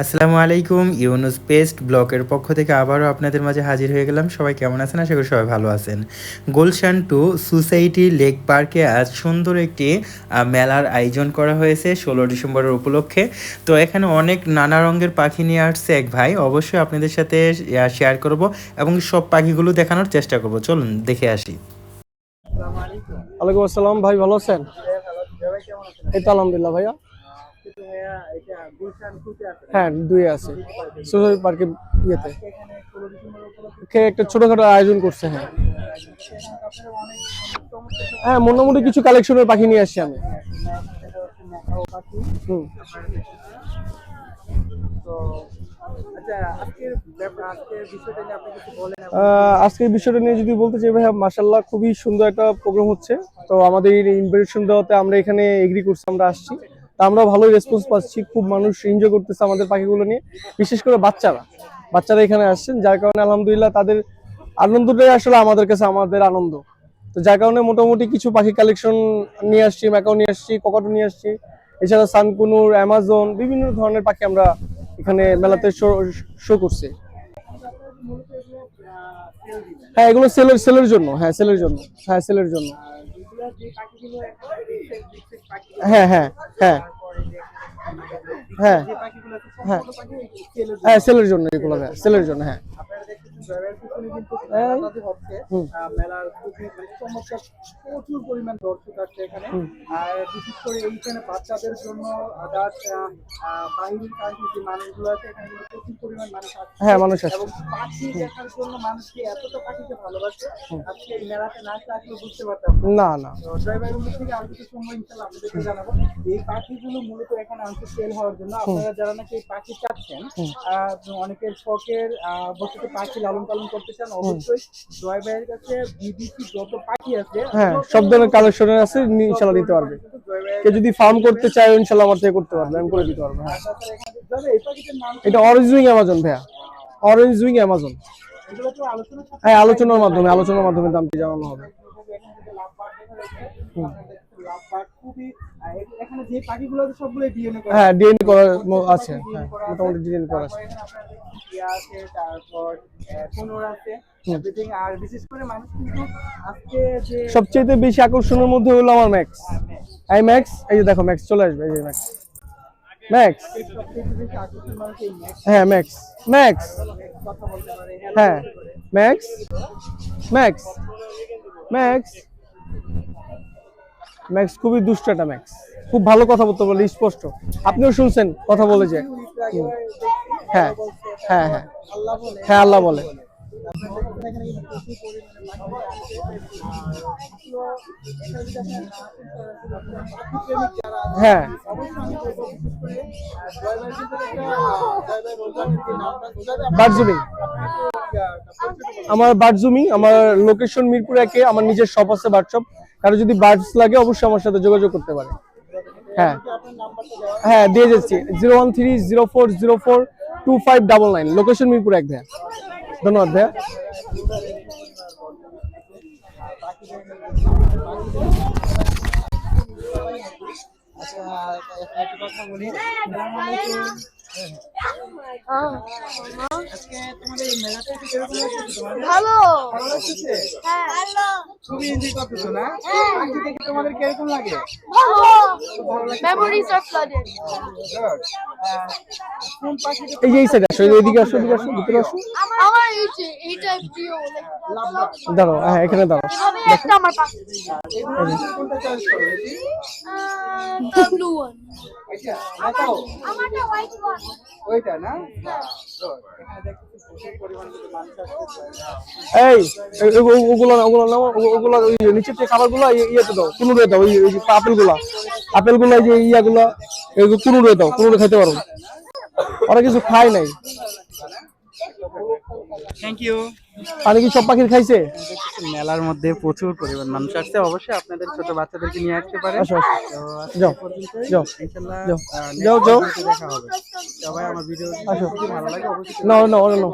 আসসালামু আলাইকুম। ইউনুস পেস্ট ব্লকের পক্ষ থেকে আবারও আপনাদের মাঝে হাজির হয়ে গেলাম। সবাই কেমন আছেন? আশা করি সবাই ভালো আছেন। গুলশান টু সোসাইটি লেক পার্কে আজ সুন্দর একটি মেলার আয়োজন করা হয়েছে 16 ডিসেম্বরের উপলক্ষে। তো এখানে অনেক নানা রঙের পাখি নিয়ে আসছে এক ভাই। অবশ্যই আপনাদের সাথে শেয়ার করব এবং সব পাখিগুলো দেখানোর চেষ্টা করব। চলুন দেখে আসি। ওয়ালাইকুম আসসালাম ভাই, ভালো আছেন? এই তো আলহামদুলিল্লাহ ভাইয়া। হ্যাঁ, দুই আছে সোসাইটি পার্কে ইয়েতে একটা ছোটখাটো আয়োজন করছে। হ্যাঁ হ্যাঁ, মোটামুটি কিছু কালেকশনের পাখি নিয়ে আসছি আমি। হুম। আজকের বিষয়টা নিয়ে যদি বলতে চাই ভাইয়া, মাশাআল্লাহ খুবই সুন্দর একটা প্রোগ্রাম হচ্ছে। তো আমাদের ইনভিটেশন দেওয়াতে আমরা এখানে এগ্রি করছি, আমরা আসছি। তা আমরা ভালোই রেসপন্স পাচ্ছি, খুব মানুষ এনজয় করতেছে আমাদের পাখিগুলো নিয়ে, বিশেষ করে বাচ্চারা এখানে আসছেন, যার কারণে আলহামদুলিল্লাহ তাদের আনন্দটাই আসলে আমাদের কাছে আমাদের আনন্দ। তো যার কারণে মোটামুটি কিছু পাখি কালেকশন নিয়ে আসছি, ম্যাকাও নিয়ে আসছি, ককাটো নিয়ে আসছি, এছাড়া সানকুনুর, অ্যামাজন, বিভিন্ন ধরনের পাখি আমরা এখানে মেলাতে শো করছি। হ্যাঁ, এগুলো সেলের জন্য। হ্যাঁ, সেলের জন্য। হ্যাঁ, সেলের জন্য। হ্যাঁ হ্যাঁ হ্যাঁ হ্যাঁ হ্যাঁ হ্যাঁ, সেলের জন্য এগুলো। হ্যাঁ, সেলের জন্য। হ্যাঁ। প্রচুর পরিমাণ দর্শক আছে এখানে। আর বিশেষ করে এইখানে বাচ্চাদের জন্য বাইরের কান্ট্রির যে মানুষগুলো আছে, এখানে কিন্তু প্রচুর পরিমাণ মানুষ আছে। হ্যাঁ, মানুষ আছে এবং পাখি দেখার জন্য মানুষকে এতটা পাখিকে ভালোবাসে। আজকে এই মেলাতে না আসলে বুঝতে পারতাম না। না তো ড্রাইভার থেকে আর কিছু সময় ইনশাআল্লাহ আপনাদেরকে জানাবো। এই পাখিগুলো মূলত এখানে আনতে সেল হওয়ার জন্য। আপনারা যারা নাকি এই পাখি চাচ্ছেন, অনেকের শখের বসতে পাখি লালন পালন করতে চান, অবশ্যই ড্রাইভারের কাছে বিদেশি যত পাখি আছে, হ্যাঁ, সব ধরনের কালেকশনের আছে, ইনশাআল্লাহ দিতে পারবে। কেউ যদি ফার্ম করতে চায় ইনশাআল্লাহ আমার থেকে করতে পারবে, আমি করে দিতে পারবো। হ্যাঁ, এটা অরেঞ্জ উইং অ্যামাজন ভাইয়া, অরেঞ্জ উইং অ্যামাজন। হ্যাঁ, আলোচনার মাধ্যমে দামটি জানানো হবে। হ্যাঁ, ডিএনএ করা আছে। হ্যাঁ, মোটামুটি ডিএনএ করা আছে। সবচেয়ে বেশি আকর্ষণের মধ্যে হলো আমার ম্যাক্স। এই ম্যাক্স, এই যে দেখো ম্যাক্স চলে আসবে, এই যে ম্যাক্স। ম্যাক্স, হ্যাঁ ম্যাক্স, ম্যাক্স, হ্যাঁ ম্যাক্স, ম্যাক্স, ম্যাক্স, ম্যাক্স খুবই দুষ্ট একটা ম্যাক্স, খুব ভালো কথা বলতে বলে, স্পষ্ট। আপনিও শুনছেন কথা বলে যে। হ্যাঁ হ্যাঁ হ্যাঁ হ্যাঁ, আল্লাহ বলে। হ্যাঁ, বারজুমিং। আমার লোকেশন মিরপুর 1-এ, আমার নিজের শপ আছে, বার্ড শপ। কারো যদি বার্ডস লাগে অবশ্যই আমার সাথে যোগাযোগ করতে পারে। হ্যাঁ হ্যাঁ, দিয়ে যাচ্ছি 01304042599, লোকেশন মিরপুর 1 ভাইয়া। ধন্যবাদ ভাইয়া। আচ্ছা, একটা কথা বলি। আজকে তোমাদের এই মেলাটা একটু কিরকম লাগছে? ভালো ভালো লাগছে। হ্যাঁ, ভালো। খুবই এনজয় করতেছো না? পাখি দেখে তোমাদের কিরকম লাগে? ভালো। ভালো লাগে। মেমোরিজ আর ফ্লাডেড। কোন পাখি? এই যে এই সাইড আসো, এদিকে আসো, এদিকে আসো, ভিতরে আসো। আমার এই টাইপ প্রিয় দাঁড়াও। হ্যাঁ, এখানে দাঁড়াও। এভাবে একটা আমার পাখি। কোনটা চয়েস করো? The blue one. এটা দেখাও। আমারটা হোয়াইট ওয়ান। ওইটা না? এখানে দেখতে প্রচুর পরিমাণে মানুষ আসছে। এই ওগুলো ওগুলো ওই নিচে থেকে খাবারগুলো ইয়েতে দাও, কুনুরে দাও। ওই যে আপেলগুলো এই যে ইয়াগুলো, এগুলো কুনুরে দাও, কুনুরে খেতে পারো। ওরা কিছু খায় নাই। Thank you. পানি কি সব পাখির খাইছে? মেলার মধ্যে প্রচুর পরিমাণ মানুষ আসছে। অবশ্যই আপনাদের ছোট বাচ্চাদেরকে নিয়ে আসতে পারেন। আসো, যাও যাও ইনশাআল্লাহ যাও যাও, দেখা হবে। সবাই আমার ভিডিও যদি ভালো লাগে অবশ্যই না না না।